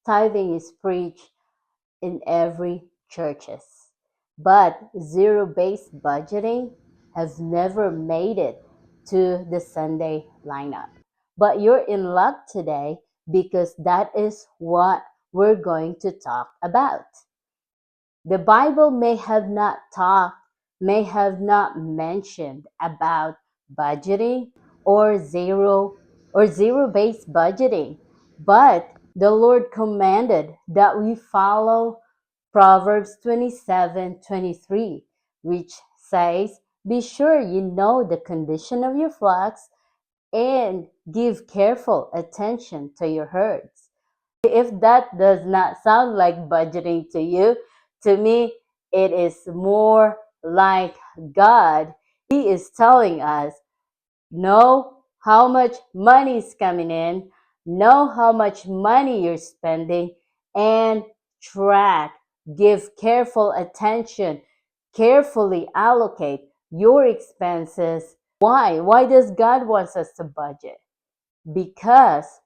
tithing is preached in every churches. But zero-based budgeting has never made it to the Sunday lineup. But you're in luck today because that is what we're going to talk about. The Bible may have not mentioned about budgeting or zero-based budgeting, but the Lord commanded that we follow Proverbs 27:23, which says, "Be sure you know the condition of your flocks and give careful attention to your herds." If that does not sound like budgeting to you, to me, it is more like God. He is telling us, know how much money is coming in, know how much money you're spending, and track, give careful attention, carefully allocate your expenses. Why? Why does God want us to budget? Because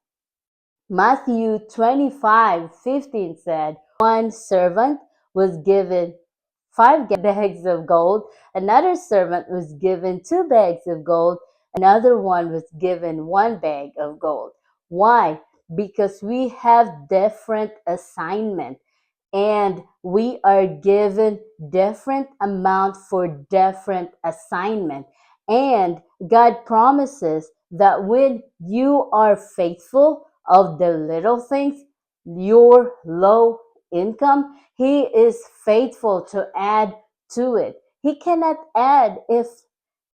Matthew 25:15 said, one servant was given 5 bags of gold, another servant was given 2 bags of gold, another one was given 1 bag of gold. Why? Because we have different assignment and we are given different amount for different assignment. And God promises that when you are faithful of the little things, your low income, He is faithful to add to it. He cannot add if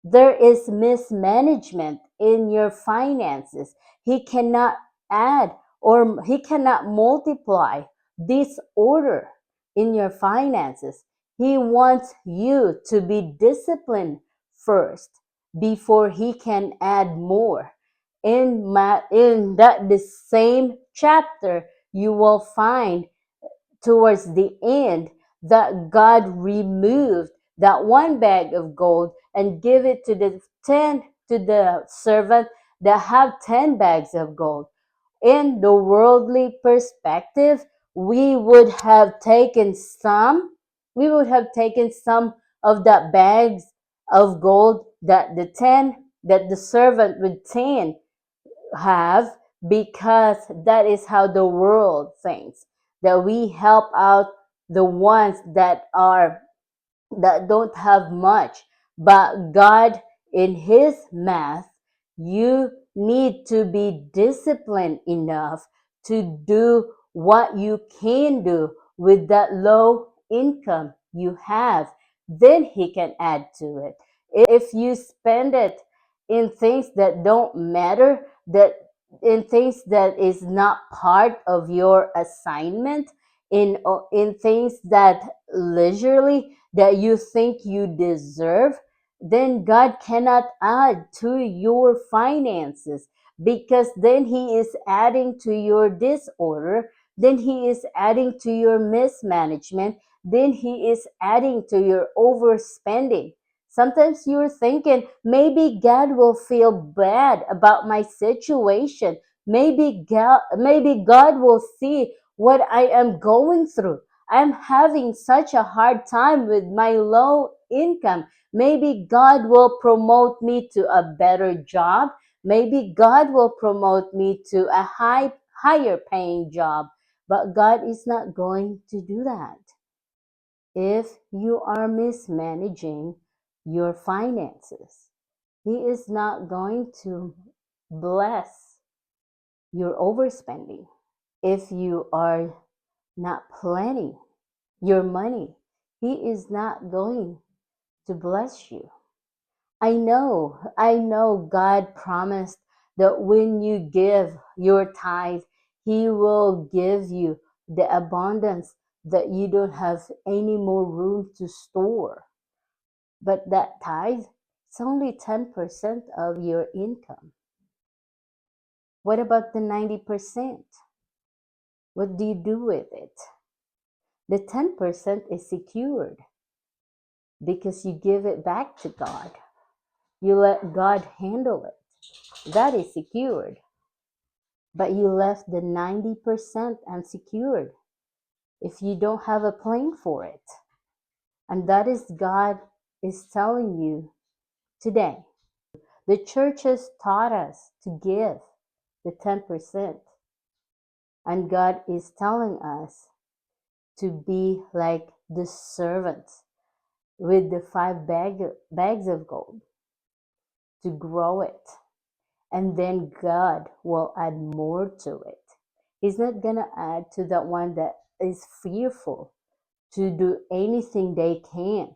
there is mismanagement in your finances. He cannot add or He cannot multiply disorder in your finances. He wants you to be disciplined first before He can add more. In that the same chapter, you will find towards the end that God removed that 1 bag of gold and give it to the servant that have 10 bags of gold. In the worldly perspective, we would have taken some of that bags of gold that the servant with 10 have, because that is how the world thinks, that we help out the ones that don't have much. But God, in His math, you need to be disciplined enough to do what you can do with that low income you have. Then He can add to it. If you spend it in things that don't matter, that in things that is not part of your assignment, in things that leisurely that you think you deserve, then God cannot add to your finances, because then He is adding to your disorder, then He is adding to your mismanagement, then He is adding to your overspending. Sometimes you're thinking, maybe God will feel bad about my situation. Maybe God will see what I am going through. I'm having such a hard time with my low income. Maybe God will promote me to a better job. Maybe God will promote me to a higher paying job. But God is not going to do that. If you are mismanaging your finances, He is not going to bless your overspending. If you are not planning your money, He is not going to bless you. I know God promised that when you give your tithe, He will give you the abundance that you don't have any more room to store. But that tithe is only 10% of your income. What about the 90%? What do you do with it? The 10% is secured because you give it back to God. You let God handle it. That is secured. but you left the 90% unsecured if you don't have a plan for it. And that is God is telling you today. The church has taught us to give the 10%. And God is telling us to be like the servants with the 5 bags of gold, to grow it. And then God will add more to it. He's not going to add to that one that is fearful to do anything they can.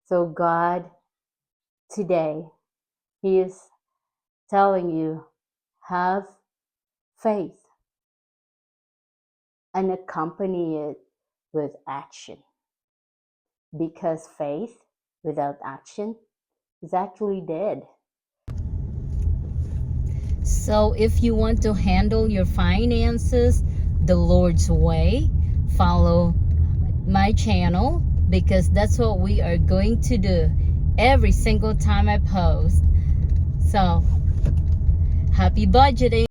So God, today, He is telling you, have faith and accompany it with action. Because faith without action is actually dead. So if you want to handle your finances the Lord's way, follow my channel, because that's what we are going to do every single time I post. So happy budgeting.